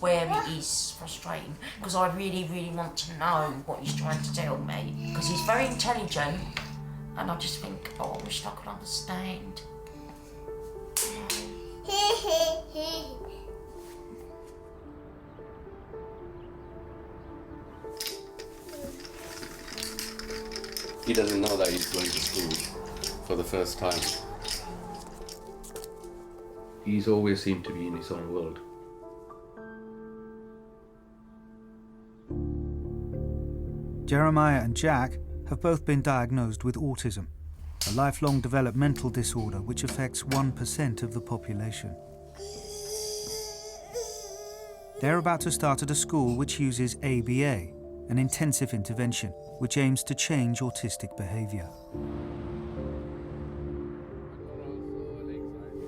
where it is frustrating, because I really, really want to know what he's trying to tell me, because he's very intelligent, and I just think, oh, I wish I could understand. He doesn't know that he's going to school for the first time. He's always seemed to be in his own world. Jeremiah and Jack have both been diagnosed with autism, a lifelong developmental disorder which affects 1% of the population. They're about to start at a school which uses ABA, an intensive intervention, which aims to change autistic behaviour.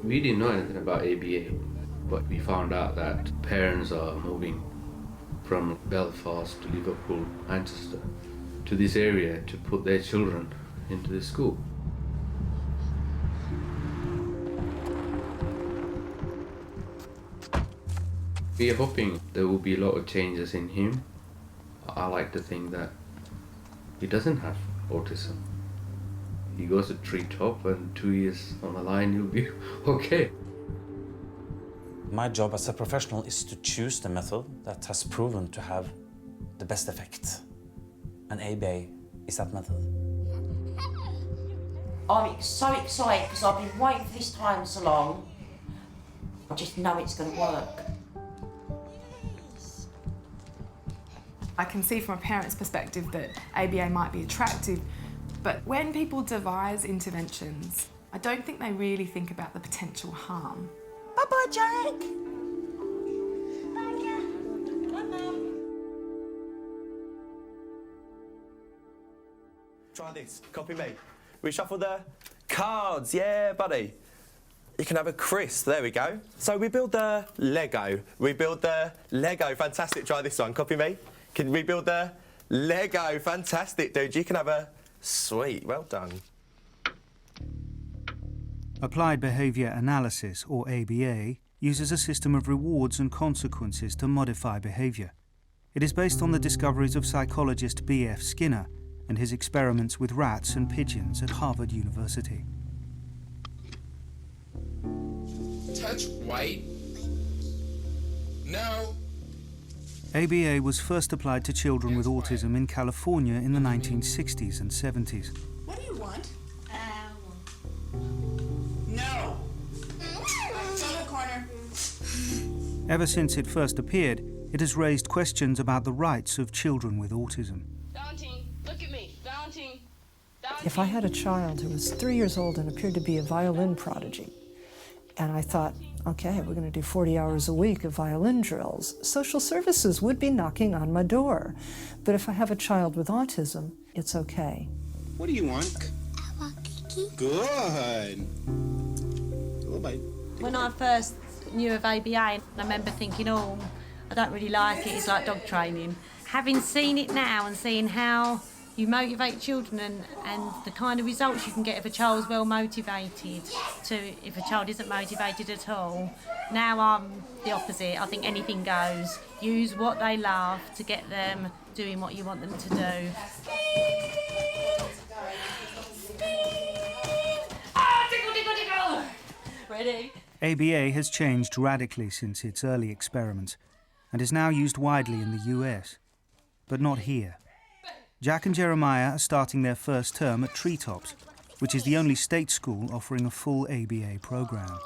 We didn't know anything about ABA, but we found out that parents are moving from Belfast to Liverpool, Manchester, to this area to put their children into the school. We are hoping there will be a lot of changes in him. I like to think that he doesn't have autism. He goes to Treetop and 2 years on the line he'll be okay. My job as a professional is to choose the method that has proven to have the best effect. And ABA is that method. I'm so excited because I've been waiting for this time so long. I just know it's going to work. I can see from a parent's perspective that ABA might be attractive, but when people devise interventions, I don't think they really think about the potential harm. Bye-bye, Jack. Try this, copy me. We shuffle the cards, yeah, buddy. You can have a crisp, there we go. So we build the Lego. Fantastic, try this one, copy me. Can we build the Lego? Fantastic, dude. You can have a sweet, well done. Applied Behaviour Analysis, or ABA, uses a system of rewards and consequences to modify behaviour. It is based on the discoveries of psychologist B.F. Skinner and his experiments with rats and pigeons at Harvard University. Touch white. No. ABA was first applied to children with autism in California in the 1960s and 70s. What do you want? No. Turn the corner. Ever since it first appeared, it has raised questions about the rights of children with autism. Valentine, look at me. Valentine. If I had a child who was 3 years old and appeared to be a violin prodigy, and I thought, okay, we're going to do 40 hours a week of violin drills, social services would be knocking on my door. But if I have a child with autism, it's okay. What do you want? I want cookie. Good. Little bite. When I first knew of ABA, I remember thinking, oh, I don't really like it, it's like dog training. Having seen it now and seeing how you motivate children and the kind of results you can get if a child's well motivated to if a child isn't motivated at all. Now I'm the opposite. I think anything goes. Use what they love to get them doing what you want them to do. Ready? ABA has changed radically since its early experiments and is now used widely in the US, but not here. Jack and Jeremiah are starting their first term at Treetops, which is the only state school offering a full ABA programme.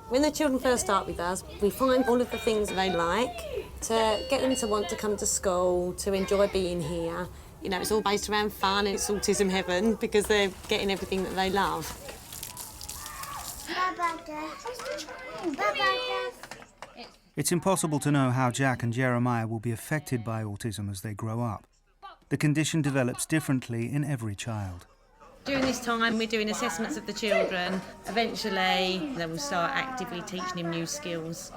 When the children first start with us, we find all of the things they like to get them to want to come to school, to enjoy being here. You know, it's all based around fun and it's autism heaven because they're getting everything that they love. It's impossible to know how Jack and Jeremiah will be affected by autism as they grow up. The condition develops differently in every child. During this time, we're doing assessments of the children. Eventually, then we'll start actively teaching him new skills.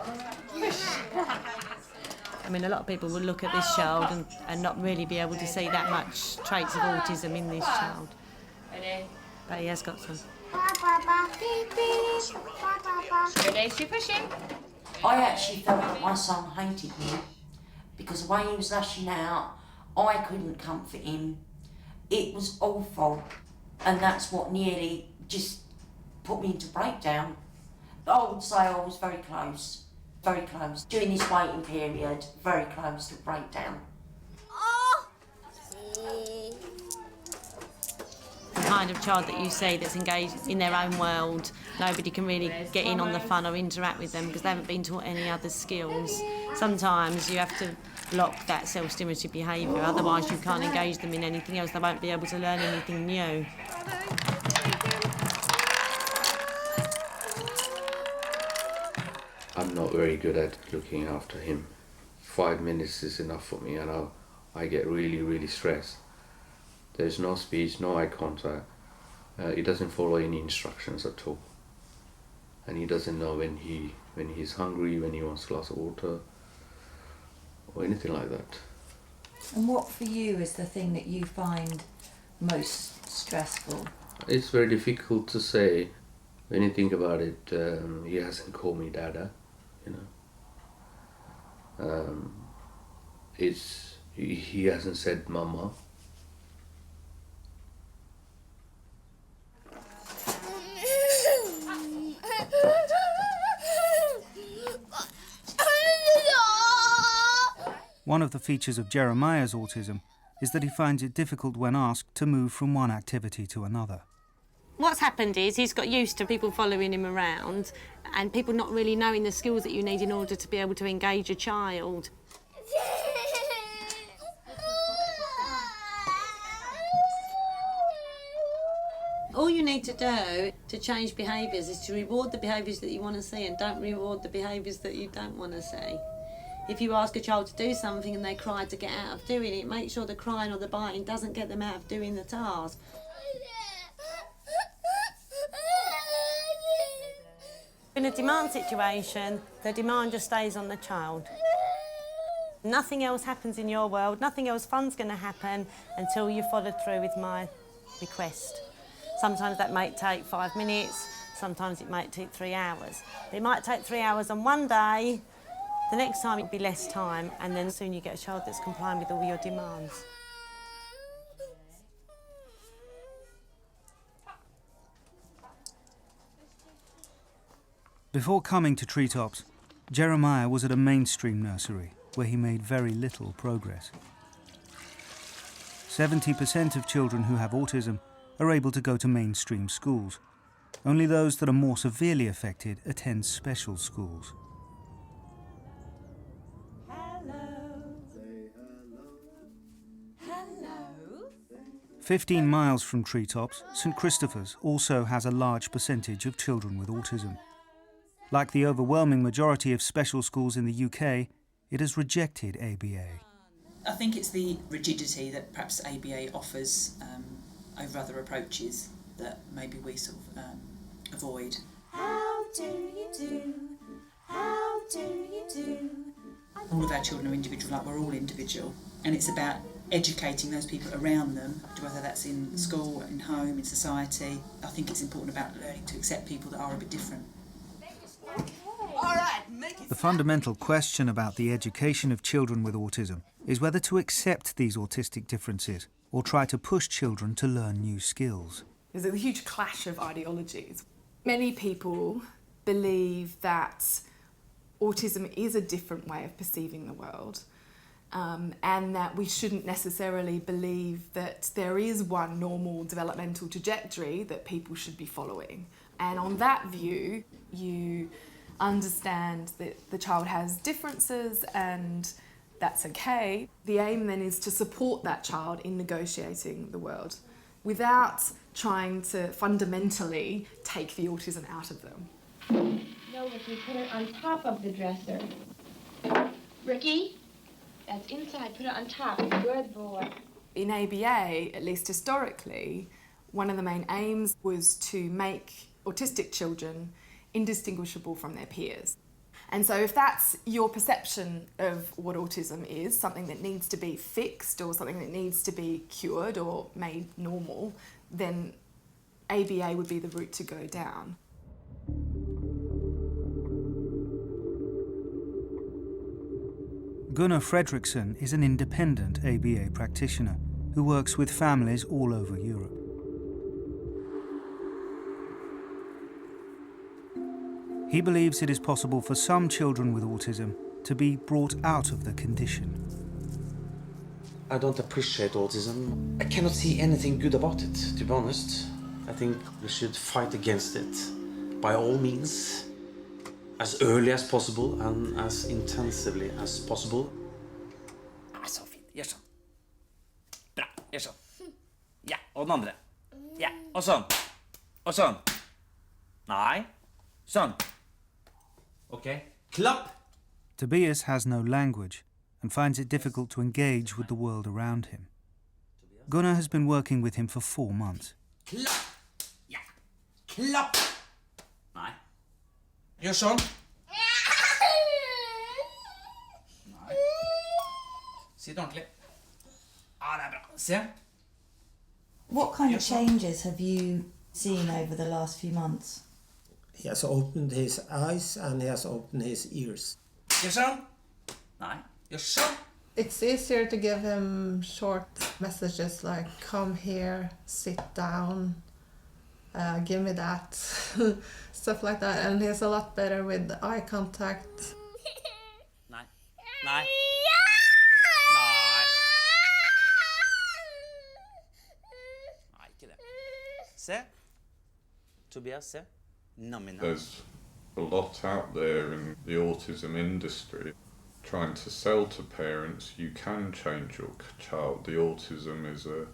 I mean, a lot of people will look at this child and not really be able to see that much traits of autism in this child. But he has got some. Ready, keep pushing. I actually felt that my son hated me because the way he was lashing out, I couldn't comfort him. It was awful, and that's what nearly just put me into breakdown. I would say I was very close. During this waiting period, very close to breakdown. The kind of child that you see that's engaged in their own world, nobody can really get in on the fun or interact with them because they haven't been taught any other skills. Sometimes you have to block that self-stimulative behaviour, otherwise you can't engage them in anything else, they won't be able to learn anything new. I'm not very good at looking after him. 5 minutes is enough for me, and I get really, really stressed. There's no speech, no eye contact. He doesn't follow any instructions at all. And he doesn't know when he's hungry, when he wants a glass of water, or anything like that. And what for you is the thing that you find most stressful? It's very difficult to say. When you think about it, he hasn't called me Dada, you know. He hasn't said Mama. One of the features of Jeremiah's autism is that he finds it difficult when asked to move from one activity to another. What's happened is he's got used to people following him around and people not really knowing the skills that you need in order to be able to engage a child. All you need to do to change behaviours is to reward the behaviours that you want to see and don't reward the behaviours that you don't want to see. If you ask a child to do something and they cry to get out of doing it, make sure the crying or the biting doesn't get them out of doing the task. In a demand situation, the demand just stays on the child. Nothing else happens in your world, nothing else fun's going to happen until you follow through with my request. Sometimes that might take 5 minutes, sometimes it might take 3 hours. It might take 3 hours on one day, the next time it'll be less time, and then soon you get a child that's complying with all your demands. Before coming to Treetops, Jeremiah was at a mainstream nursery where he made very little progress. 70% of children who have autism are able to go to mainstream schools. Only those that are more severely affected attend special schools. 15 miles from Treetops, St Christopher's also has a large percentage of children with autism. Like the overwhelming majority of special schools in the UK, it has rejected ABA. I think it's the rigidity that perhaps ABA offers over other approaches that maybe we sort of avoid. How do you do? How do you do? All of our children are individual, like we're all individual, and it's about educating those people around them, whether that's in school, in home, in society. I think it's important about learning to accept people that are a bit different. The fundamental question about the education of children with autism is whether to accept these autistic differences or try to push children to learn new skills. There's a huge clash of ideologies. Many people believe that autism is a different way of perceiving the world, and that we shouldn't necessarily believe that there is one normal developmental trajectory that people should be following. And on that view, you understand that the child has differences and that's okay. The aim then is to support that child in negotiating the world without trying to fundamentally take the autism out of them. No, Ricky, put it on top of the dresser. Ricky, that's inside. Put it on top. Good boy. In ABA, at least historically, one of the main aims was to make autistic children indistinguishable from their peers. And so if that's your perception of what autism is, something that needs to be fixed or something that needs to be cured or made normal, then ABA would be the route to go down. Gunnar Fredriksson is an independent ABA practitioner who works with families all over Europe. He believes it is possible for some children with autism to be brought out of the condition. I don't appreciate autism. I cannot see anything good about it, to be honest. I think we should fight against it by all means, as early as possible and as intensively as possible. Så fint. Gjør sånn. Bra. Gjør sånn. Ja, og den andre. Ja, og sånn. Og sånn. Nei. Sånn. Ok. Klapp. Tobias has no language and finds it difficult to engage with the world around him. Gunnar has been working with him for 4 months. Klapp. Ja. Klapp. Nei. Gjør sånn. Nei. Si det ordentlig. Ja, det er bra. Se. What kind of changes have you seen over the last few months? He has opened his eyes and he has opened his ears. Gjør sånn. Nei. Gjør sånn. It's easier to give him short messages like come here, sit down, give me that, stuff like that. And he's a lot better with eye contact. Nei. Nei. Nei. Nei, ikke det. Se. Tobias, se. Namina. There's a lot out there in the autism industry trying to sell to parents you can change your child. The autism is a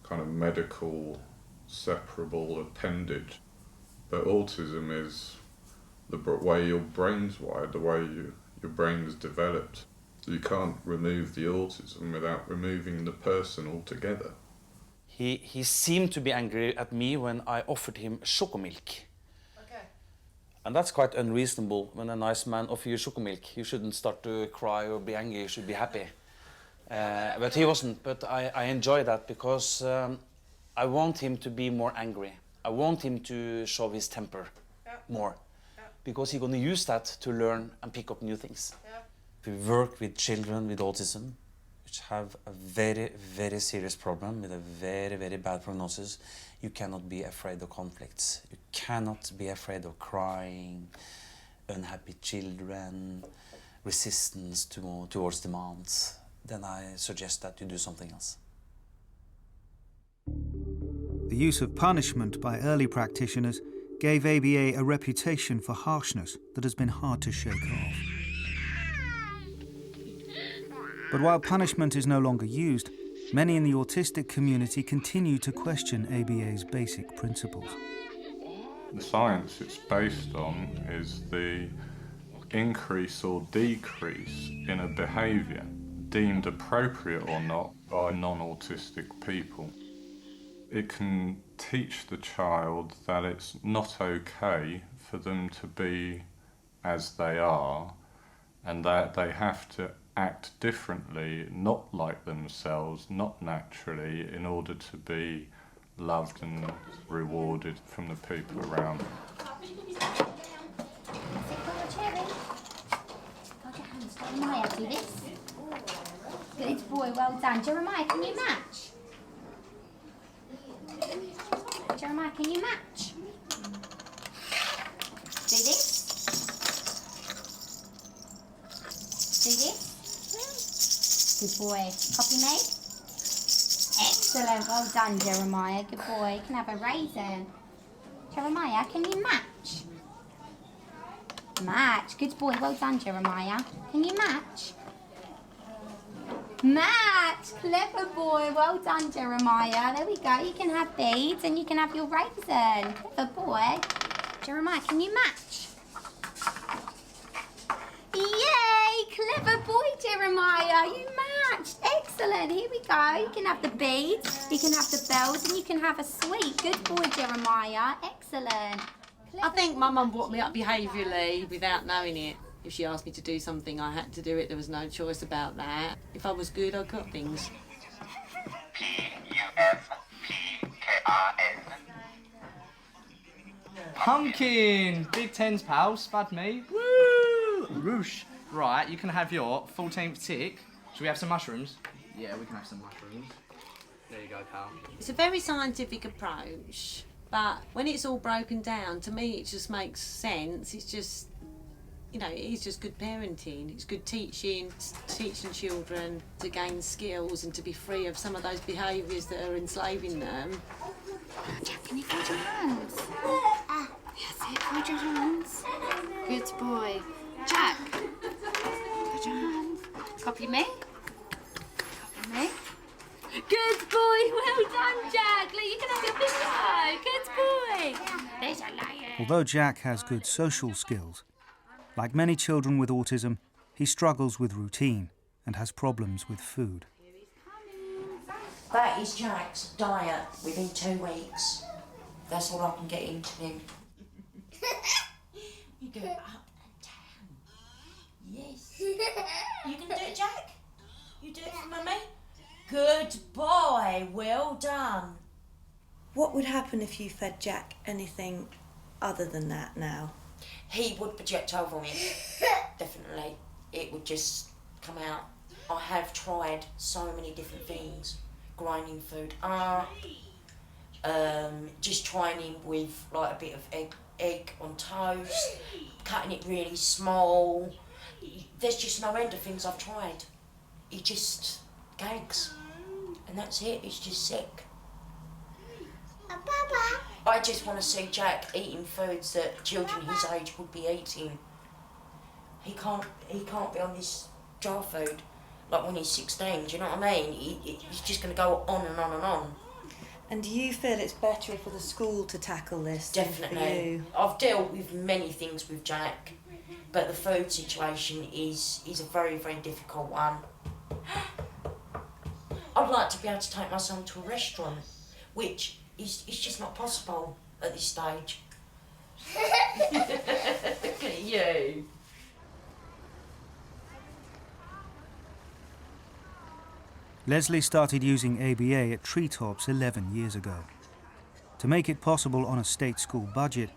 kind of medical separable appendage, but autism is the way your brain's wired, the way your brain is developed. You can't remove the autism without removing the person altogether. He seemed to be angry at me when I offered him chocomilk. And that's quite unreasonable. When a nice man offers you chocomilk, you shouldn't start to cry or be angry, you should be happy. But he wasn't, but I enjoy that because I want him to be more angry. I want him to show his temper more. Because he's going to use that to learn and pick up new things. We work with children with autism, which have a very, very serious problem with a very, very bad prognosis. You cannot be afraid of conflicts. You cannot be afraid of crying, unhappy children, resistance towards demands. Then I suggest that you do something else. The use of punishment by early practitioners gave ABA a reputation for harshness that has been hard to shake off. But while punishment is no longer used, many in the autistic community continue to question ABA's basic principles. The science it's based on is the increase or decrease in a behaviour deemed appropriate or not by non-autistic people. It can teach the child that it's not okay for them to be as they are and that they have to act differently, not like themselves, not naturally, in order to be loved and rewarded from the people around them. Jeremiah, do this. Good boy, well done. Jeremiah, can you match? Jeremiah, can you match? Do this. Do this. Good boy. Copy me. Excellent. Well done, Jeremiah. Good boy. You can have a raisin. Jeremiah, can you match? Match. Good boy. Well done, Jeremiah. Can you match? Match. Clever boy. Well done, Jeremiah. There we go. You can have beads and you can have your raisin. Clever boy. Jeremiah, can you match? Yay! Clever boy, Jeremiah. You matched. Excellent. Here we go. You can have the beads, you can have the bells, and you can have a sweet. Good boy, Jeremiah. Excellent. I think my mum brought me up behaviourally without knowing it. If she asked me to do something, I had to do it. There was no choice about that. If I was good, I got things. Pumpkin! Big Ten's pal, spad me. Woo! Roosh. Right, you can have your 14th tick. Should we have some mushrooms? Yeah, we can have some mushrooms. There you go, pal. It's a very scientific approach, but when it's all broken down, to me it just makes sense. It's just, you know, it's just good parenting. It's good teaching children to gain skills and to be free of some of those behaviours that are enslaving them. Jack, can you fold your hands? Yes, it. Fold your hands. Good boy. Jack. Fold your hands. Copy me. Copy me. Good boy. Well done, Jack. Look, you can have your video. Good boy. There's a lion. Although Jack has good social skills, like many children with autism, he struggles with routine and has problems with food. That is Jack's diet within 2 weeks. That's all I can get into him. You go up and down. Yes. You can do it, Jack? You do it for Mummy? Good boy, well done. What would happen if you fed Jack anything other than that now? He would project over me, definitely. It would just come out. I have tried so many different things. Grinding food up, just trying him with like a bit of egg on toast, cutting it really small. There's just no end of things I've tried. He just gags, and that's it. He's just sick. I just want to see Jack eating foods that children his age would be eating. He can't be on this jar food like when he's 16. Do you know what I mean? He's just going to go on and on and on. And do you feel it's better for the school to tackle this? Definitely. Than for you? I've dealt with many things with Jack, but the food situation is a very, very difficult one. I'd like to be able to take my son to a restaurant, which is just not possible at this stage. Look at you. Leslie started using ABA at Treetops 11 years ago. To make it possible on a state school budget,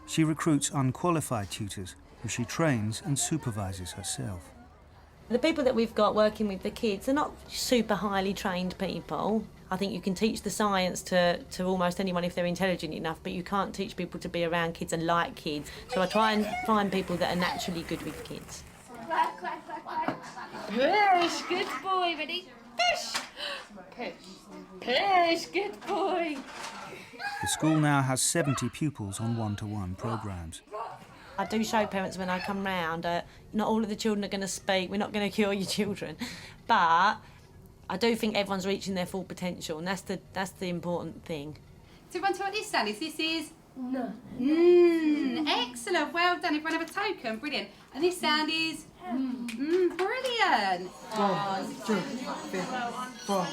she recruits unqualified tutors who she trains and supervises herself. The people that we've got working with the kids are not super highly trained people. I think you can teach the science to almost anyone if they're intelligent enough, but you can't teach people to be around kids and like kids. So I try and find people that are naturally good with kids. Quack, quack, quack, quack. Push, good boy, ready? Push! Push. Push, good boy. The school now has 70 pupils on one-to-one programmes. I do show parents when I come round, not all of the children are going to speak, we're not going to cure your children, but I do think everyone's reaching their full potential, and that's the important thing. So everyone tell what this stand is? This is? No. Excellent, well done. Everyone have a token, brilliant. And this sound is? Brilliant. 1, 2, 3, 4,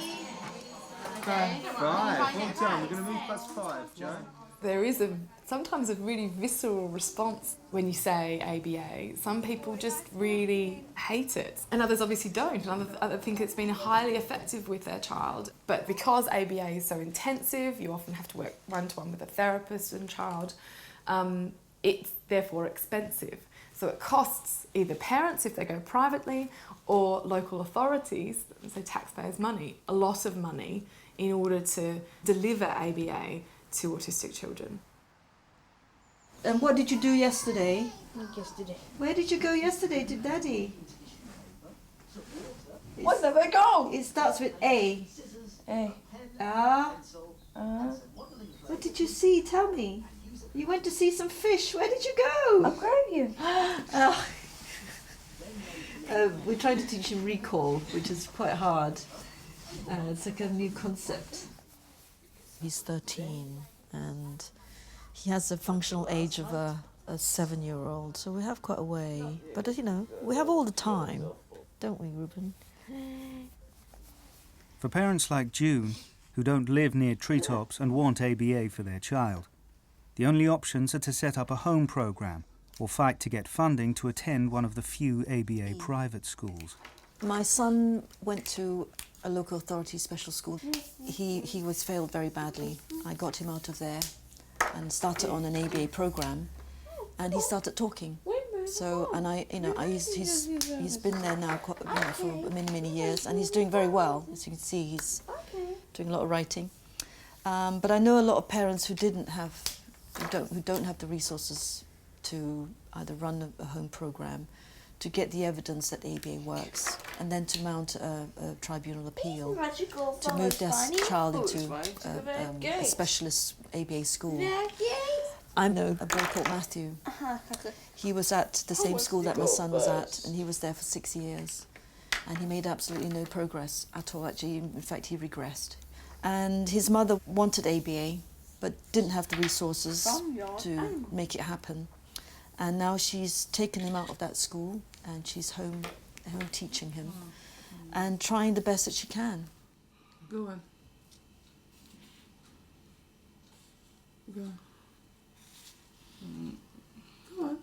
5. Well done. We're going to move past 5, Joe. There is sometimes a really visceral response when you say ABA. Some people just really hate it, and others obviously don't, and others think it's been highly effective with their child. But because ABA is so intensive, you often have to work one-to-one with a therapist and child, it's therefore expensive. So it costs either parents if they go privately or local authorities, so taxpayers' money, a lot of money in order to deliver ABA to autistic children. And what did you do yesterday? Yesterday. Where did you go yesterday to Daddy? Where did I go? It starts with A. A. What did you see? Tell me. You went to see some fish. Where did you go? Aquarium. We're trying to teach him recall, which is quite hard. It's like a new concept. He's 13 and he has the functional age of a 7-year-old, so we have quite a way. But, you know, we have all the time, don't we, Ruben? For parents like June, who don't live near Treetops and want ABA for their child, the only options are to set up a home programme or fight to get funding to attend one of the few ABA private schools. My son went to a local authority special school. He was failed very badly. I got him out of there and started on an ABA programme, and he started talking. So, and he's been there now for many years, and he's doing very well. As you can see, he's doing a lot of writing. But I know a lot of parents who don't have the resources to either run a home program, to get the evidence that ABA works, and then to mount a tribunal appeal to move their child into a specialist ABA school. I know a boy called Matthew. He was at the same school that my son was at, and he was there for 6 years. And he made absolutely no progress at all, actually. In fact, he regressed. And his mother wanted ABA, but didn't have the resources to make it happen. And now she's taken him out of that school, and she's home teaching him, and trying the best that she can. Go on. Go on. Go on.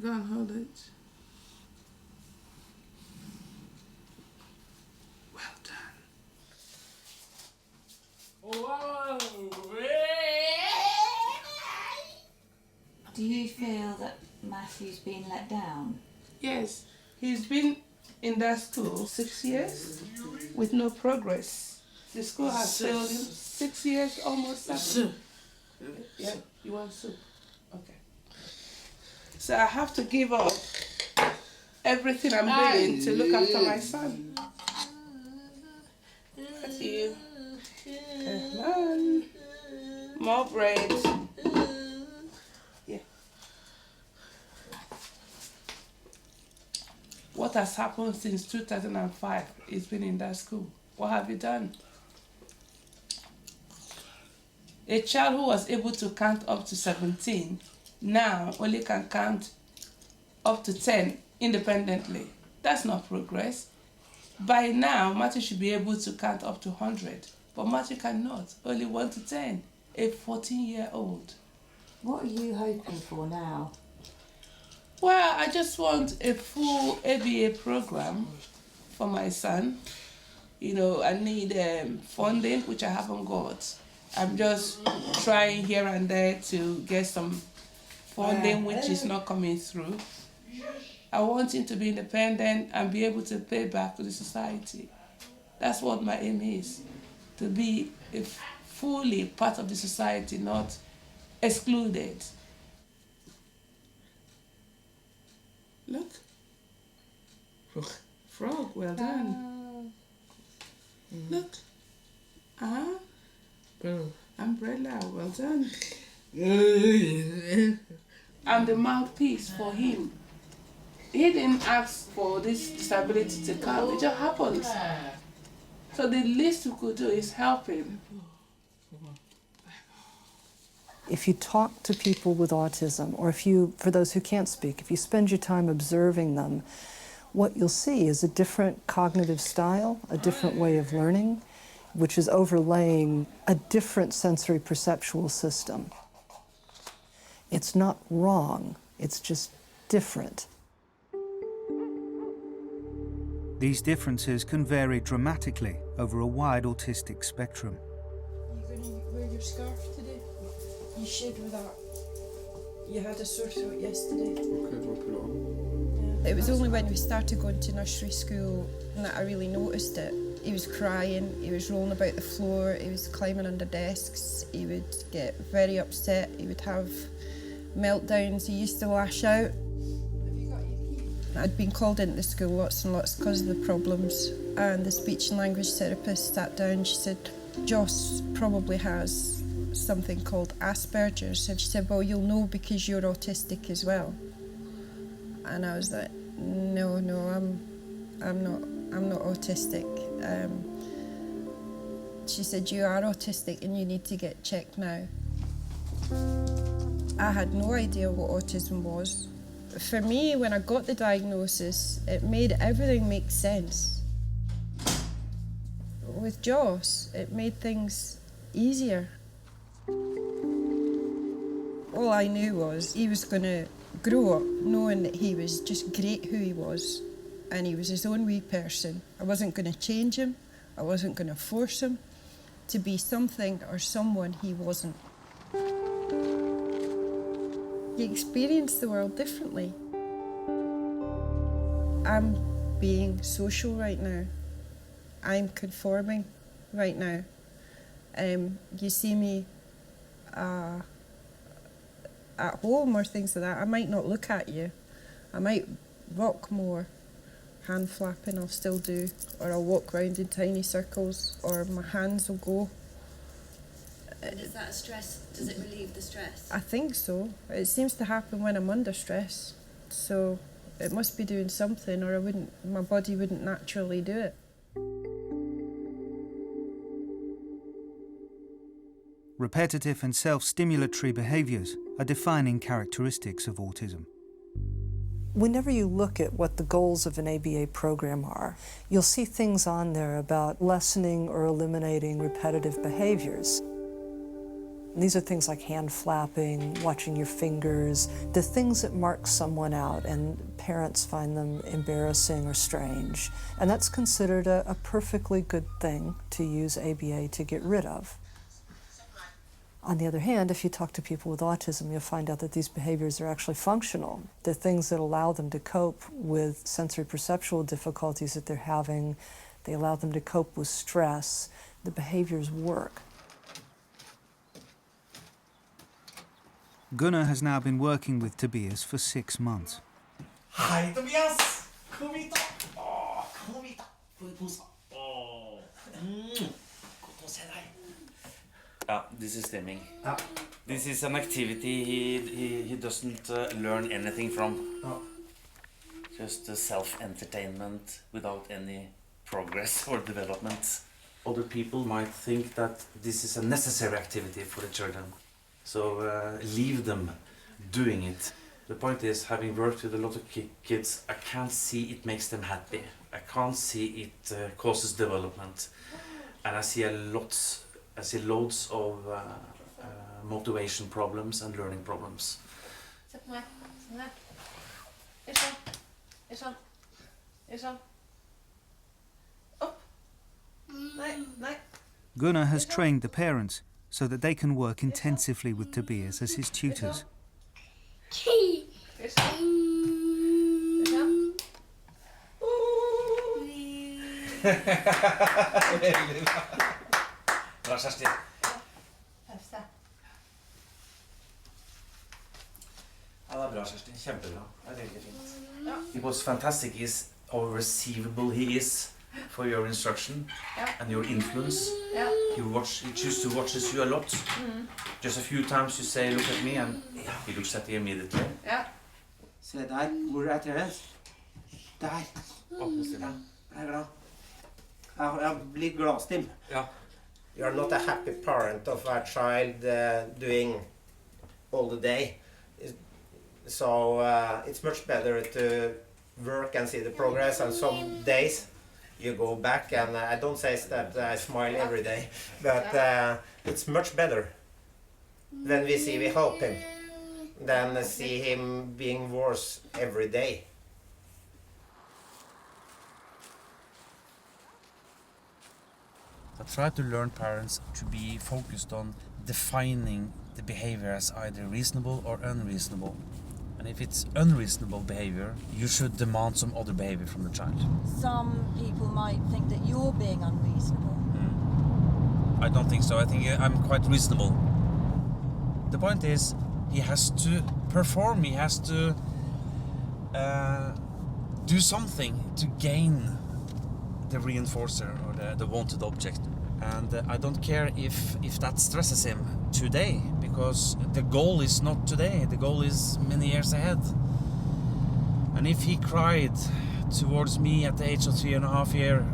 Go on, hold it. Well done. Do you feel that Matthew's been let down? Yes, he's been in that school 6 years with no progress. The school has failed him 6 years, almost 7. Yeah, you want soup? Okay. So I have to give up everything I'm doing to look after my son. That's you. Come on. More bread. Yeah. What has happened since 2005? He's been in that school. What have you done? A child who was able to count up to 17 now only can count up to 10 independently. That's not progress. By now, Matthew should be able to count up to 100, but Matthew cannot, only 1 to 10, a 14-year-old. What are you hoping for now? Well, I just want a full ABA program for my son. You know, I need funding, which I haven't got. I'm just trying here and there to get some funding, which is not coming through. I want him to be independent and be able to pay back to the society. That's what my aim is, to be fully part of the society, not excluded. Look. Frog, well done. Look. Umbrella, well done. I'm the mouthpiece for him. He didn't ask for this disability to come, it just happened. So the least we could do is help him. If you talk to people with autism, or for those who can't speak, if you spend your time observing them, what you'll see is a different cognitive style, a different way of learning, which is overlaying a different sensory perceptual system. It's not wrong, it's just different. These differences can vary dramatically over a wide autistic spectrum. You're going to wear your scarf today? You should with that. You had a sore throat yesterday. Okay, we'll put it on. It was only when we started going to nursery school that I really noticed it. He was crying, he was rolling about the floor, he was climbing under desks, he would get very upset, he would have meltdowns, he used to lash out. I'd been called into the school lots and lots because of the problems, and the speech and language therapist sat down. She said, Joss probably has something called Asperger's, and she said, well, you'll know because you're autistic as well. And I was like, no, I'm not autistic. She said, you are autistic and you need to get checked now. I had no idea what autism was. For me, when I got the diagnosis, it made everything make sense. With Joss, it made things easier. All I knew was he was going to grow up knowing that he was just great who he was, and he was his own wee person. I wasn't going to change him. I wasn't going to force him to be something or someone he wasn't. You experience the world differently. I'm being social right now. I'm conforming right now. You see me at home or things like that, I might not look at you. I might rock more. Hand flapping I'll still do, or I'll walk round in tiny circles, or my hands will go. And is that a stress? Does it relieve the stress? I think so. It seems to happen when I'm under stress. So it must be doing something, or my body wouldn't naturally do it. Repetitive and self-stimulatory behaviours are defining characteristics of autism. Whenever you look at what the goals of an ABA program are, you'll see things on there about lessening or eliminating repetitive behaviors. These are things like hand flapping, watching your fingers, the things that mark someone out and parents find them embarrassing or strange. And that's considered a perfectly good thing to use ABA to get rid of. On the other hand, if you talk to people with autism, you'll find out that these behaviors are actually functional. They're things that allow them to cope with sensory perceptual difficulties that they're having. They allow them to cope with stress. The behaviors work. Gunnar has now been working with Tobias for 6 months. Hei, Tobias! Kom hit, da! Kom hit, da! Få en kos, da. Godt å se deg. Yeah, this is stimming. Yeah. This is an activity he doesn't learn anything from. Just self-entertainment without any progress or development. Other people might think that this is a necessary activity for the children. So leave them doing it. The point is, having worked with a lot of kids, I can't see it makes them happy. I can't see it causes development. And I see loads of motivation problems and learning problems. Gunnar has trained the parents so that they can work intensively with Tobias as his tutors. Bra, Kjersti. Ja, det bra, Kjersti. Kjempebra. Det veldig fint. It was fantastic how receivable he is for your instruction and your influence. You choose to watch you a lot. Just a few times you say, look at me, and he looks at you immediately. Se der, hvor Therese? Der. Stille. Jeg er glad. Jeg blir glad, Stim. Ja. You are not a happy parent of a child doing all the day. So it's much better to work and see the progress, and some days you go back, and I don't say that I smile every day, but it's much better when we help him than see him being worse every day. I try to learn parents to be focused on defining the behavior as either reasonable or unreasonable. And if it's unreasonable behavior, you should demand some other behavior from the child. Some people might think that you're being unreasonable. I don't think so. I think I'm quite reasonable. The point is, he has to perform. He has to do something to gain the reinforcer or the wanted object. And I don't care if that stresses him today, because the goal is not today, the goal is many years ahead. And if he cried towards me at the age of 3.5 years,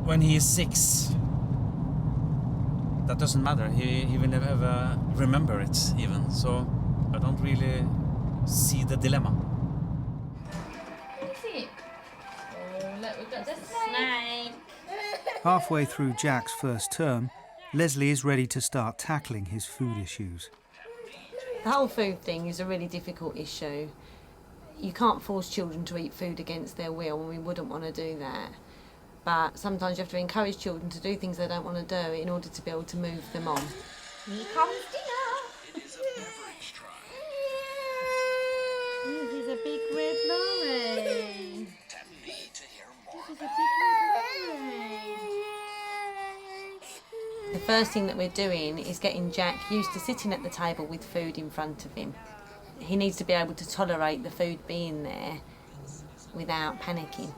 when he is 6, that doesn't matter. He will never remember it even. So I don't really see the dilemma. Halfway through Jack's first term, Leslie is ready to start tackling his food issues. The whole food thing is a really difficult issue. You can't force children to eat food against their will, and we wouldn't want to do that. But sometimes you have to encourage children to do things they don't want to do in order to be able to move them on. Here comes dinner. is a big red lorry. This is a big red lorry. The first thing that we're doing is getting Jack used to sitting at the table with food in front of him. He needs to be able to tolerate the food being there without panicking.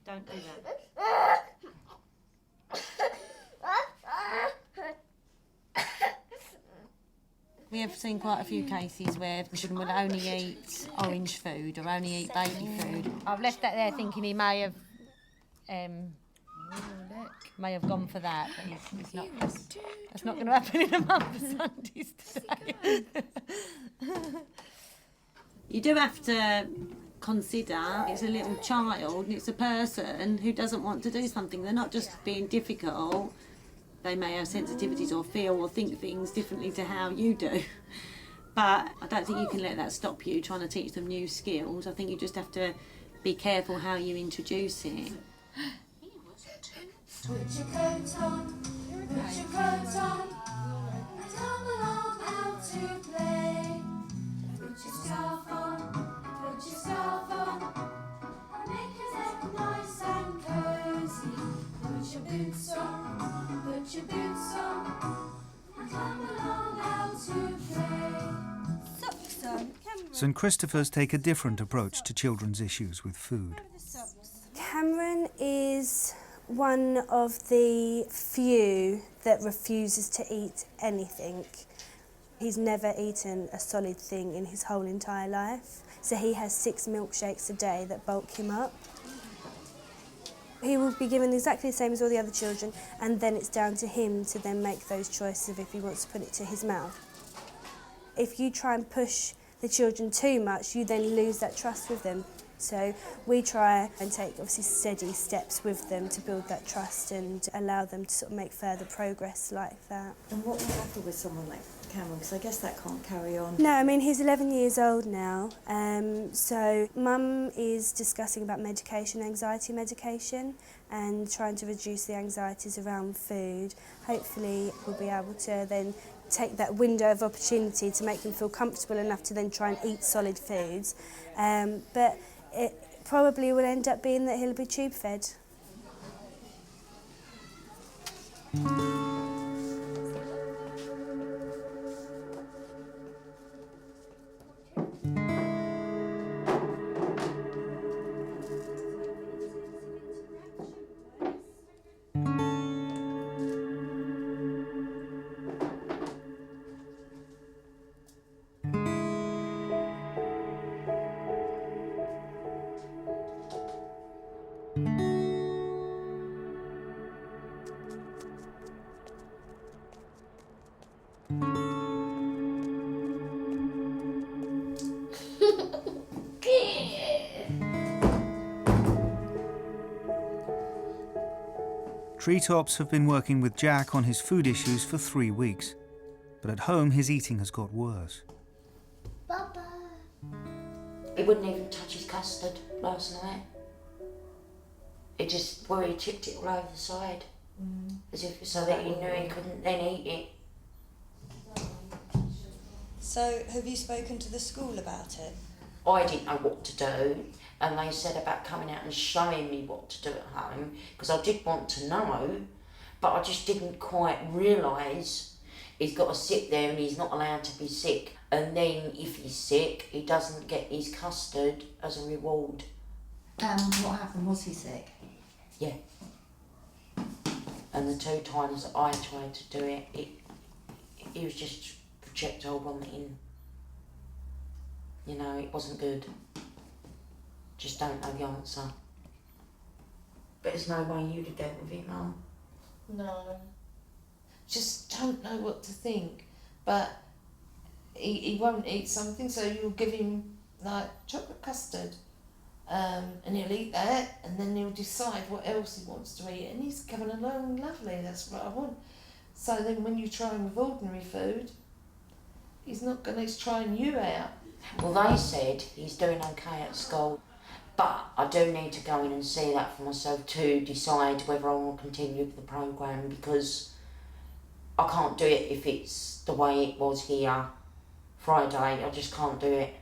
Don't do that. We have seen quite a few cases where children will only eat orange food or only eat baby food. I've left that there thinking he may have gone for that, but he's not. That's not going to happen in a month of Sundays today. You do have to consider it's a little child and it's a person who doesn't want to do something. They're not just being difficult. They may have sensitivities or feel or think things differently to how you do. But I don't think you can let that stop you trying to teach them new skills. I think you just have to be careful how you introduce it. Put your coat on, put your coat on, and come along out to play. Put your scarf on, put your scarf on, and make yourself nice and cosy. Put your boots on, put your boots on, and come along out to play. Socks on, St Christopher's take a different approach to children's issues with food. Cameron is one of the few that refuses to eat anything. He's never eaten a solid thing in his whole entire life. So he has 6 milkshakes a day that bulk him up. He will be given exactly the same as all the other children, and then it's down to him to then make those choices of if he wants to put it to his mouth. If you try and push the children too much, you then lose that trust with them. So we try and take obviously steady steps with them to build that trust and allow them to sort of make further progress like that. And what will happen with someone like Cameron? Because I guess that can't carry on. No, I mean, he's 11 years old now, so Mum is discussing about medication, anxiety medication, and trying to reduce the anxieties around food. Hopefully we'll be able to then take that window of opportunity to make him feel comfortable enough to then try and eat solid foods. But it probably will end up being that he'll be tube fed. Treetops have been working with Jack on his food issues for 3 weeks, but at home his eating has got worse. Papa. He wouldn't even touch his custard last night. It just, where he tipped it all over the side, as if so that he knew he couldn't then eat it. So, have you spoken to the school about it? I didn't know what to do, and they said about coming out and showing me what to do at home, because I did want to know, but I just didn't quite realise he's got to sit there and he's not allowed to be sick. And then if he's sick, he doesn't get his custard as a reward. What happened? Was he sick? Yeah. And the 2 times that I tried to do it, it was just projectile vomiting. You know, it wasn't good. Just don't know the answer. But there's no way you'd have dealt with it, Mum. No. Just don't know what to think. But he won't eat something, so you'll give him like chocolate custard, and he'll eat that, and then he'll decide what else he wants to eat, and he's coming along lovely. That's what I want. So then, when you try him with ordinary food, he's trying you out. Well, they said he's doing okay at school, but I do need to go in and see that for myself to decide whether I want to continue with the programme, because I can't do it if it's the way it was here Friday. I just can't do it.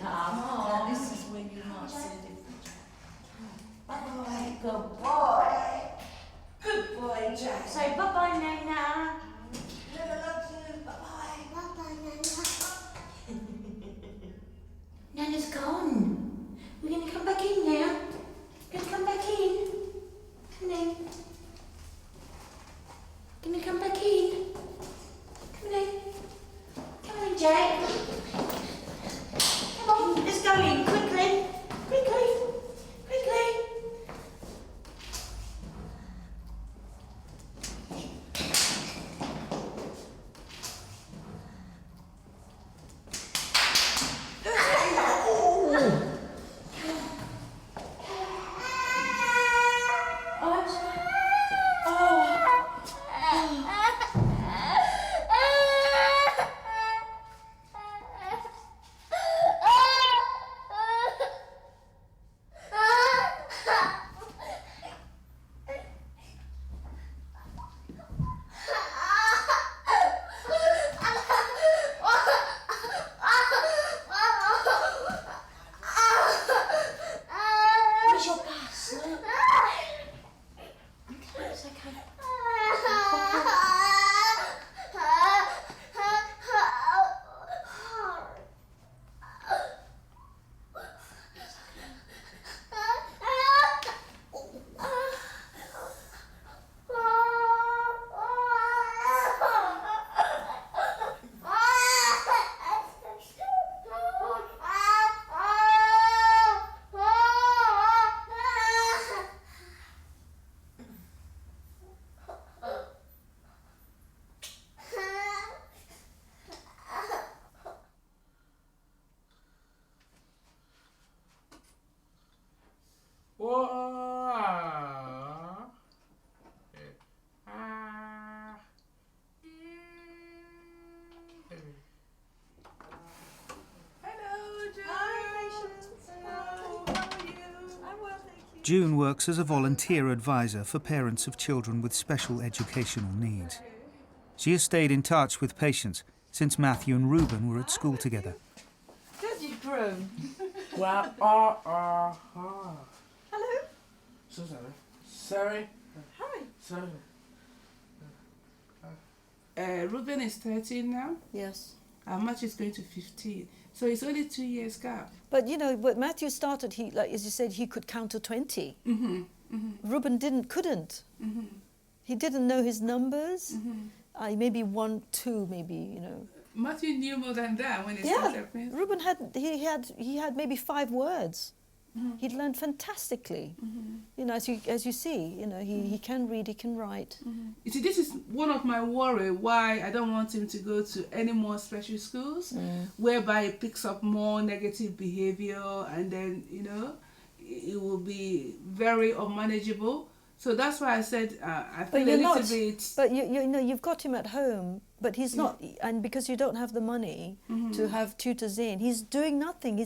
Now this is when you might see a difference. Bye-bye, good boy. Good boy, Jack. Say bye-bye, Nana. Nana's gone. We're going to come back in now. Going to come back in. Come in. Going to come back in. Come in. Come in, Jack. Come on, let's go in quickly. Quickly. Quickly. June works as a volunteer advisor for parents of children with special educational needs. She has stayed in touch with patients since Matthew and Reuben were at school together. Has you grown? Well, Hello? So sorry. Hi. Sorry. Ruben is 13 now. Yes. And Matthew is going to 15. So it's only 2 years gap. But you know, when Matthew started, he, like as you said, he could count to 20. Ruben couldn't. He didn't know his numbers. Maybe 1, 2, maybe, you know. Matthew knew more than that when he started. Ruben he had maybe 5 words. He'd learned fantastically. You know, as you see, you know, he can read, he can write. You see, this is one of my worry why I don't want him to go to any more special schools, whereby he picks up more negative behavior, and then, you know, it will be very unmanageable. So that's why I said I feel a little bit. But you know, you've got him at home, but he's not, and because you don't have the money to have tutors in, he's doing nothing.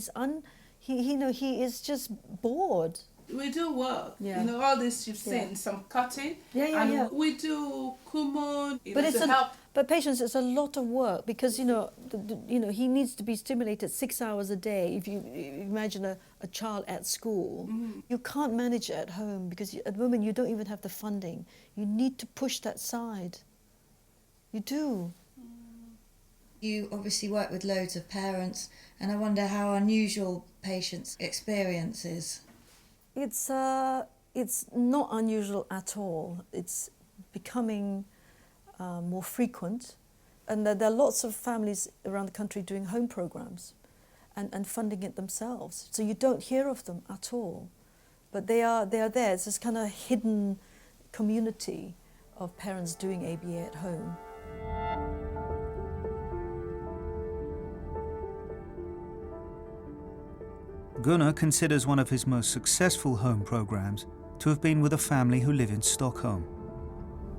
He is just bored. We do work. You know, all this you've seen, some cutting. We do kumon. But patience, it's a lot of work because, you know, he needs to be stimulated 6 hours a day. If you imagine a child at school, you can't manage it at home because at the moment you don't even have the funding. You need to push that side. You do. You obviously work with loads of parents, and I wonder how unusual patients' experience is. It's not unusual at all. It's becoming more frequent, and there are lots of families around the country doing home programs and funding it themselves. So you don't hear of them at all, but they are there. It's this kind of hidden community of parents doing ABA at home. Gunnar considers one of his most successful home programs to have been with a family who live in Stockholm.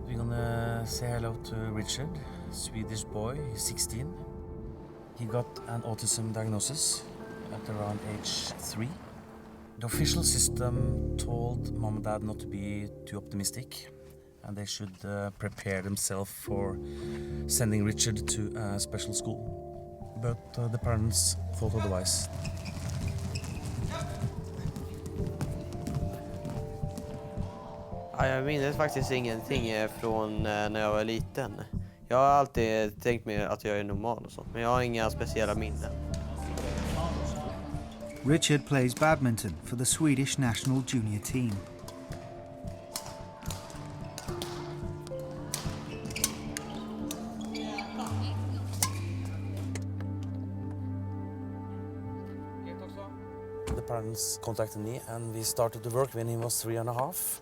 We're gonna say hello to Richard, Swedish boy, he's 16. He got an autism diagnosis at around age 3. The official system told mom and dad not to be too optimistic, and they should prepare themselves for sending Richard to a special school. But the parents thought otherwise. Ja, jag minns faktiskt ingenting från när jag var liten. Jag har alltid tänkt mig att jag är normal och sånt, men jag har inga speciella minnen. Richard plays badminton for the Swedish national junior team. The parents contacted me and we started to work when he was 3.5.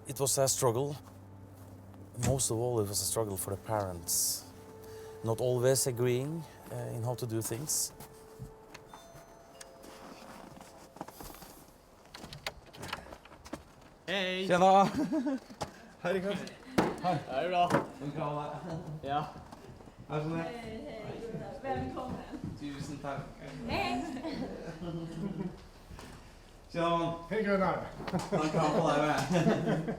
It was a struggle. Most of all, it was a struggle for the parents. Not always agreeing in how to do things. Hej! Tjena! Hej, det går. Hej. Är det bra? Ja. Hej så mycket. Välkommen. Tusen tack. Hej! Tjena! Hej Gunnar! Man kan få det med.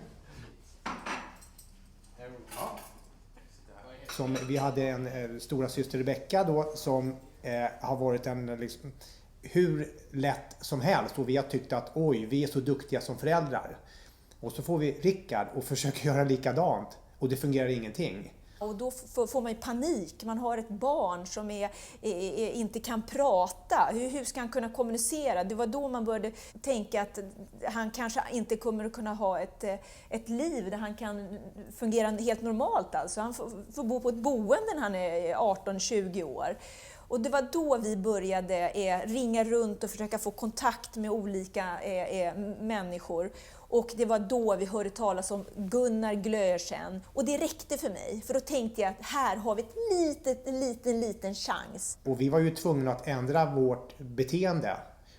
Som vi hade en stora syster Rebecka då som har varit en liksom, hur lätt som helst och vi har tyckt att oj, vi är så duktiga som föräldrar. Och så får vi Rickard och försöker göra likadant och det fungerar ingenting. Och då får man panik. Man har ett barn som inte kan prata. Hur ska han kunna kommunicera? Det var då man började tänka att han kanske inte kommer att kunna ha ett liv där han kan fungera helt normalt. Alltså. Han får bo på ett boende när han är 18-20 år. Och det var då vi började ringa runt och försöka få kontakt med olika människor. Och det var då vi hörde talas om Gunnar Glöersen. Och det räckte för mig, för då tänkte jag att här har vi ett liten chans. Och vi var ju tvungna att ändra vårt beteende.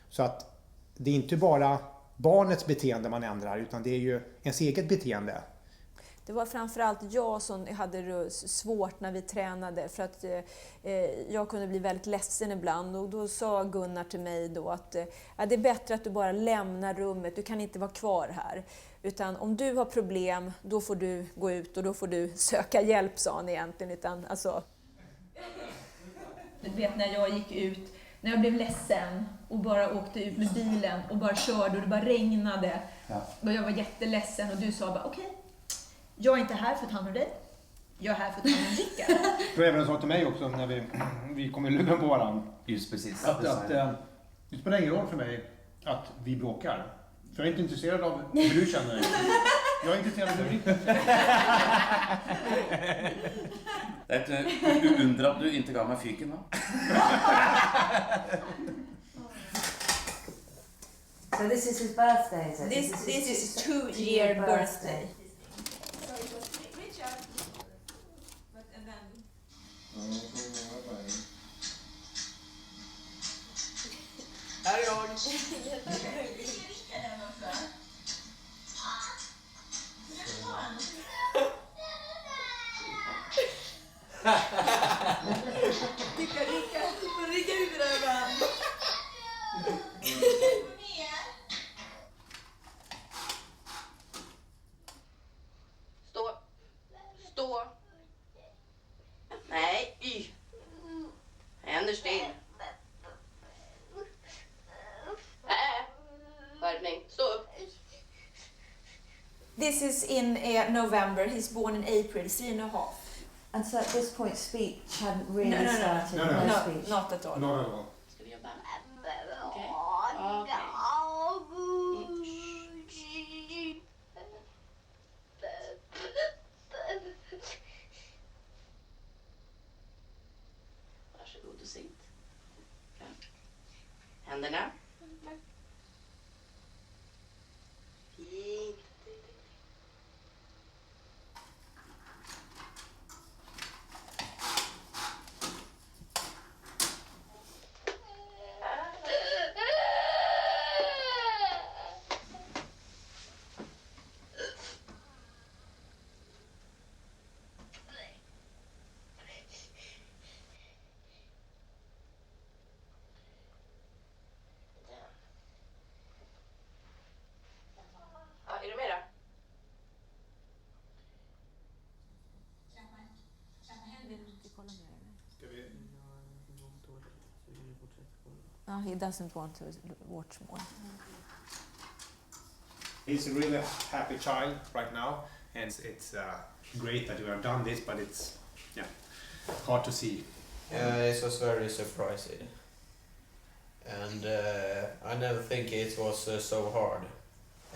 Så att det är inte bara barnets beteende man ändrar, utan det är ju ens eget beteende. Det var framförallt jag som hade det svårt när vi tränade för att jag kunde bli väldigt ledsen ibland och då sa Gunnar till mig då att det är bättre att du bara lämnar rummet, du kan inte vara kvar här. Utan om du har problem, då får du gå ut och då får du söka hjälp, sa han egentligen. Utan, alltså... Du vet när jag gick ut, när jag blev ledsen och bara åkte ut med bilen och bara körde och det bara regnade. Ja. Och jag var jätteledsen och du sa bara okej. Jag är inte här för att ta hand om dig. Jag är här för att ta hand om Rickard. Du även sa till mig också när vi kom i luven på varandra. Just precis. Att det spelar ingen roll för mig att vi bråkar. För jag är inte intresserad av hur du känner dig. Jag är intresserad av hur Rickard Det är ett under att du inte gav mig fyken då. So this is his birthday, is it? This is his 2-year birthday. Här är jag. Ricka huvudet över han. Stå. Nej, händer still. Skärpning, stå upp. This is in November. He's born in April, 3.5. And so at this point speech hadn't really started? No, speech? not at all. Not at all. Ska vi jobba? Okej. Varsågod och sitt. Händerna. Fint. Oh, he doesn't want to watch more. He's a really happy child right now, and it's great that we have done this, but it's hard to see. It was very surprising, and I never think it was so hard,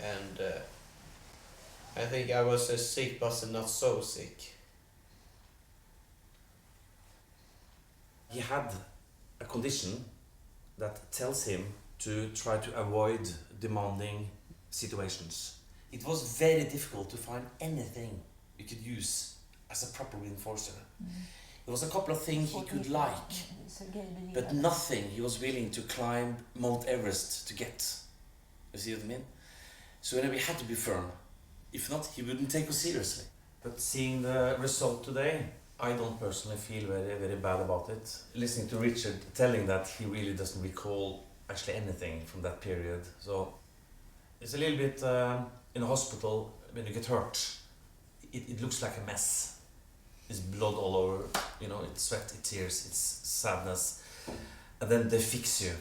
and I think I was sick but not so sick. He had a condition that tells him to try to avoid demanding situations. It was very difficult to find anything you could use as a proper reinforcer. There was a couple of things he could like, but nothing he was willing to climb Mount Everest to get. You see what I mean? So we had to be firm. If not, he wouldn't take us seriously. But seeing the result today, I don't personally feel very, very bad about it. Listening to Richard telling that he really doesn't recall actually anything from that period. So it's a little bit in a hospital when you get hurt. It looks like a mess. It's blood all over, you know, it's sweat, it's tears, it's sadness. And then they fix you.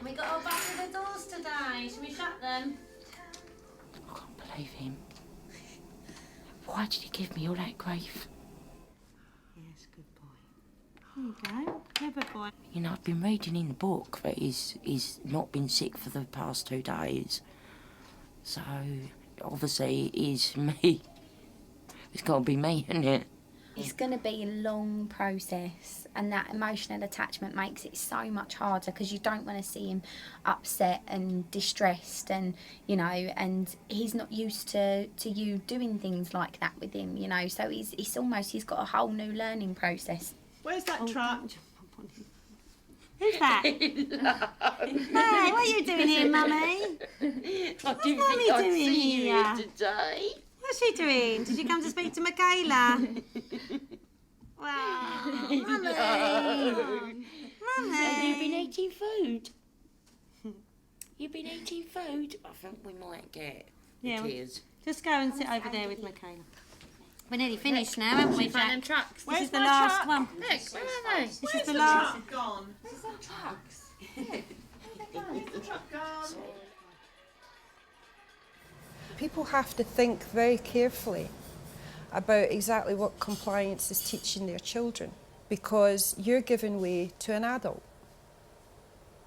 We got all back to the doors today. Should we shut them? I can't believe him. Why did he give me all that grief? Yes, good boy. There you go. Clever boy. You know, I've been reading in the book that he's not been sick for the past 2 days. So, obviously, it is me. It's got to be me, isn't it? It's going to be a long process, and that emotional attachment makes it so much harder because you don't want to see him upset and distressed, and you know, and he's not used to you doing things like that with him, you know. So he's got a whole new learning process. Where's that truck? Who's that? Hey, what are you doing here, Mummy? What's Mummy doing here today? What's she doing? Did you come to speak to Michaela? Wow, Mummy. Mummy. Have you been eating food? You've been eating food? I think we might get the tears. Just go and sit over there with Michaela. We're nearly finished now, haven't we, Jack? Them trucks. This is the last one. Look, where are they? This is the last. Gone. Where's them trucks? Where's the truck gone? People have to think very carefully about exactly what compliance is teaching their children, because you're giving way to an adult.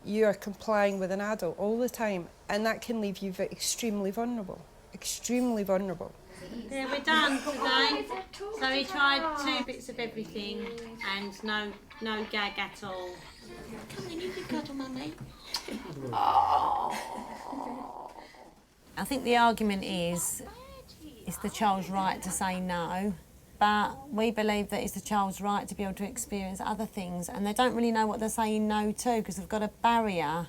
You are complying with an adult all the time, and that can leave you extremely vulnerable. Extremely vulnerable. Yeah, we're done today. So he tried 2 bits of everything and no gag at all. Come on, you can cuddle, Mummy. I think the argument is it's the child's right to say no, but we believe that it's the child's right to be able to experience other things, and they don't really know what they're saying no to because they've got a barrier.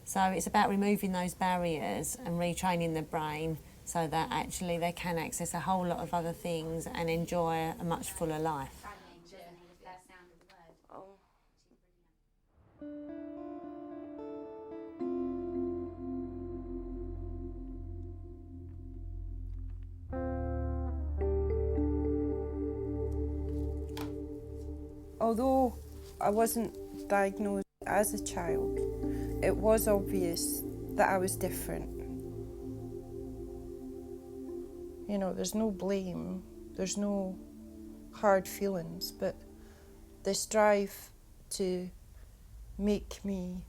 So it's about removing those barriers and retraining the brain so that actually they can access a whole lot of other things and enjoy a much fuller life. Although I wasn't diagnosed as a child, it was obvious that I was different. You know, there's no blame, there's no hard feelings, but this drive to make me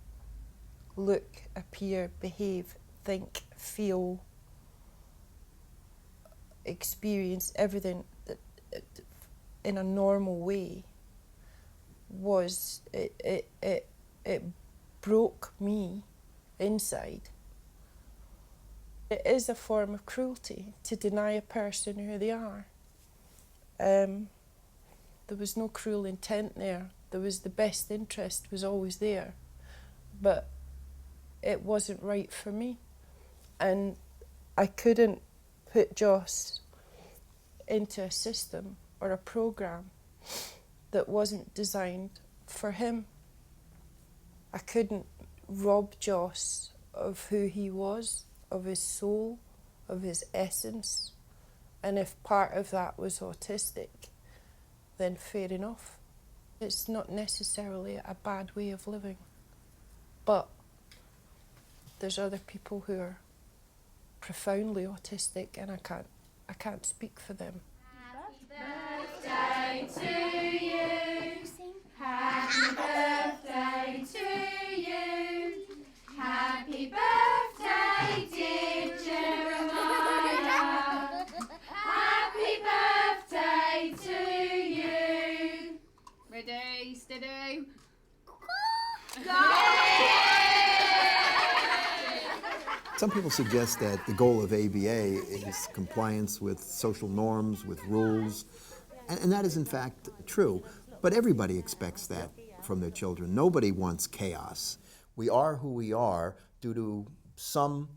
look, appear, behave, think, feel, experience everything in a normal way was, it broke me inside. It is a form of cruelty to deny a person who they are. There was no cruel intent there. There was the best interest was always there, but it wasn't right for me. And I couldn't put Joss into a system or a program that wasn't designed for him. I couldn't rob Joss of who he was, of his soul, of his essence. And if part of that was autistic, then fair enough. It's not necessarily a bad way of living. But there's other people who are profoundly autistic, and I can't speak for them. Happy birthday to you. Happy birthday to you. Happy birthday, dear Jeremiah. Happy birthday to you. Ready, steady. Some people suggest that the goal of ABA is compliance with social norms, with rules, and that is in fact true. But everybody expects that from their children. Nobody wants chaos. We are who we are due to some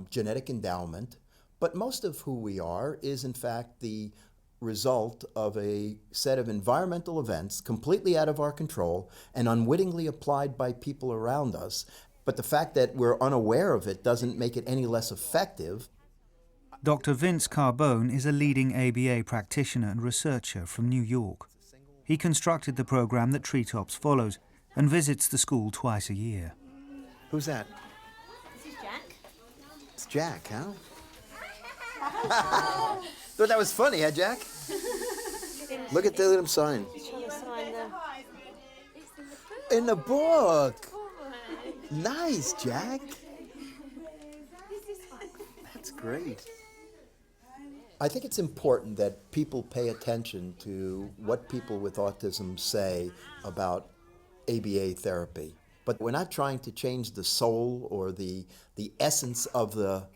genetic endowment, but most of who we are is in fact the result of a set of environmental events completely out of our control and unwittingly applied by people around us. But the fact that we're unaware of it doesn't make it any less effective. Dr. Vince Carbone is a leading ABA practitioner and researcher from New York. He constructed the program that Treetops follows and visits the school twice a year. Who's that? This is Jack. It's Jack, huh? Thought that was funny, huh, Jack? Look at him sign. In the book. Nice, Jack. That's great. I think it's important that people pay attention to what people with autism say about ABA therapy. But we're not trying to change the soul or the essence of the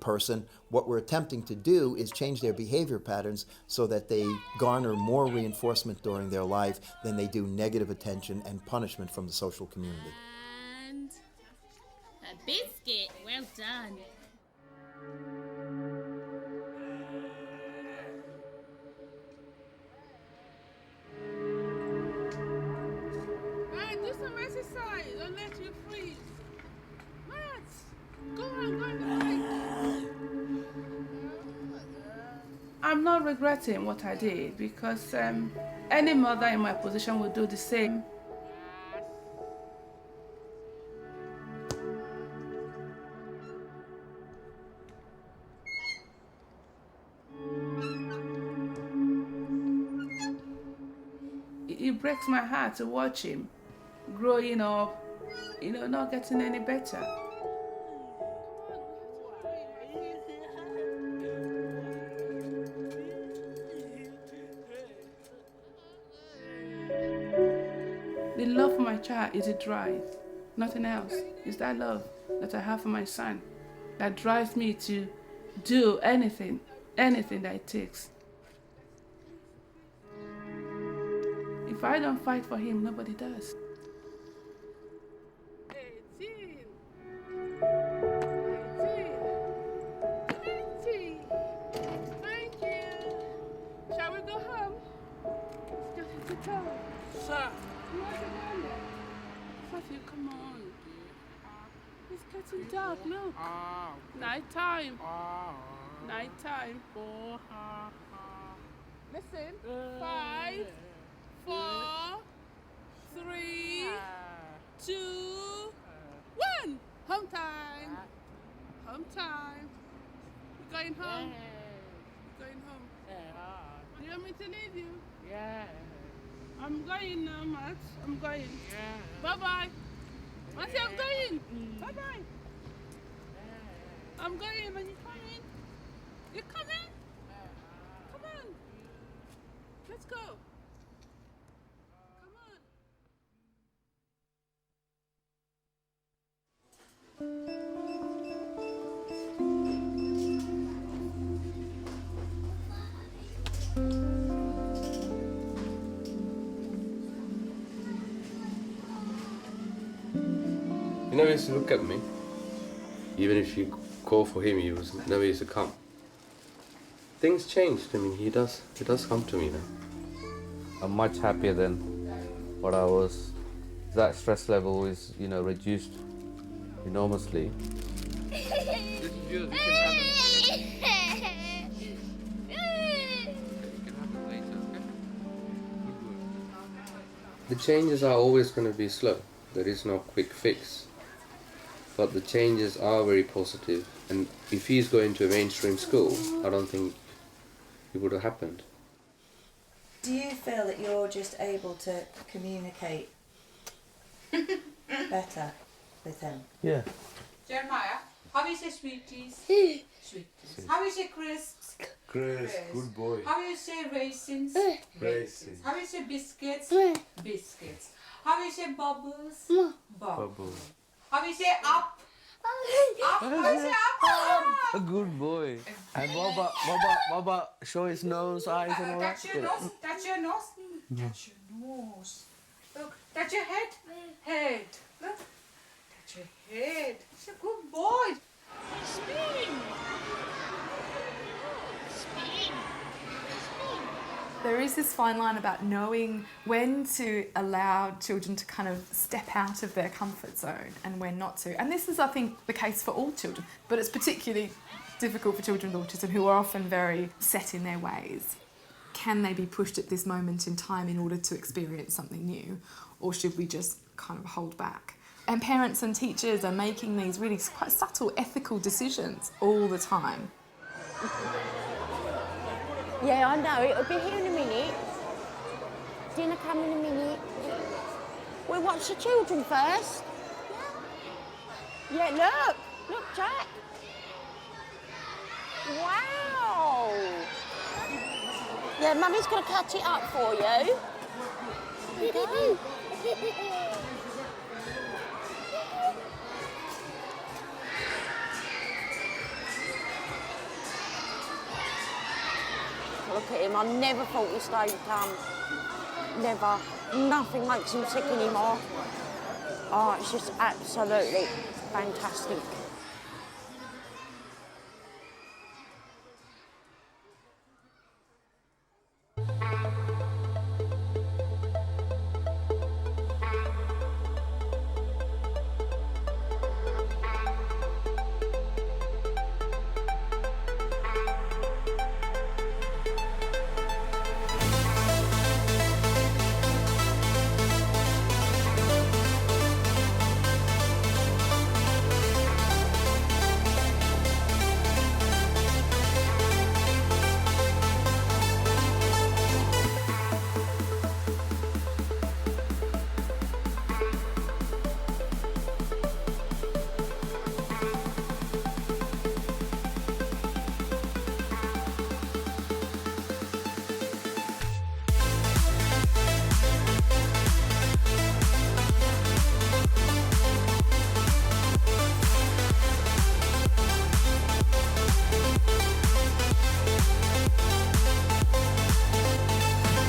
person. What we're attempting to do is change their behavior patterns so that they garner more reinforcement during their life than they do negative attention and punishment from the social community. And a biscuit. Well done. Right, do some exercise. Don't let you freeze. Matt, go on the break. I'm not regretting what I did because any mother in my position would do the same. It breaks my heart to watch him growing up, not getting any better. The love for my child is a drive, nothing else. It's that love that I have for my son that drives me to do anything that it takes. If I don't fight for him, nobody does. 18. 20. Thank you. Shall we go home? It's just to go. Sir. You want to go there? Sophie, come on. It's getting dark, look. Night time. Night time. Listen. 5, 4, 3, 2, 1. Home time. Home time. We're going home. We're going home. Do you want me to leave you? Yeah. I'm going now, Matt. I'm going. Yeah. Bye-bye. Matty, I'm going. Bye-bye. I'm going. Are you coming? You coming? Come on. Let's go. You never used to look at me, even if you call for him, he was never used to come. Things changed. I mean, he does come to me now. I'm much happier than what I was. That stress level is, you know, reduced enormously. The changes are always going to be slow. There is no quick fix. But the changes are very positive. And if he's going to a mainstream school, I don't think it would have happened. Do you feel that you're just able to communicate better with him? Yeah. Jeremiah, how is your sweeties? Sweeties. How is your crisps? Chris, good boy. How you say raisins? Raisins. How is your biscuits? Biscuits. How is your bubbles? Bubbles. How is your up? Up. How is your up? A good boy. And Baba, show his nose, eyes and all that. Touch your nose. Touch your nose. Touch your nose. Look. Touch your head. Head. Look. Touch your head. He's a good boy. Spin. There is this fine line about knowing when to allow children to kind of step out of their comfort zone and when not to. And this is, I think, the case for all children, but it's particularly difficult for children with autism who are often very set in their ways. Can they be pushed at this moment in time in order to experience something new, or should we just kind of hold back? And parents and teachers are making these really quite subtle ethical decisions all the time. Yeah, I know. It'll be here in a minute. Dinner come in a minute. We'll watch the children first. Yeah, look. Look, Jack. Wow. Yeah, Mummy's going to catch it up for you. Here you go. Look at him, I never thought this day would come. Never. Nothing makes him sick anymore. Oh, it's just absolutely fantastic.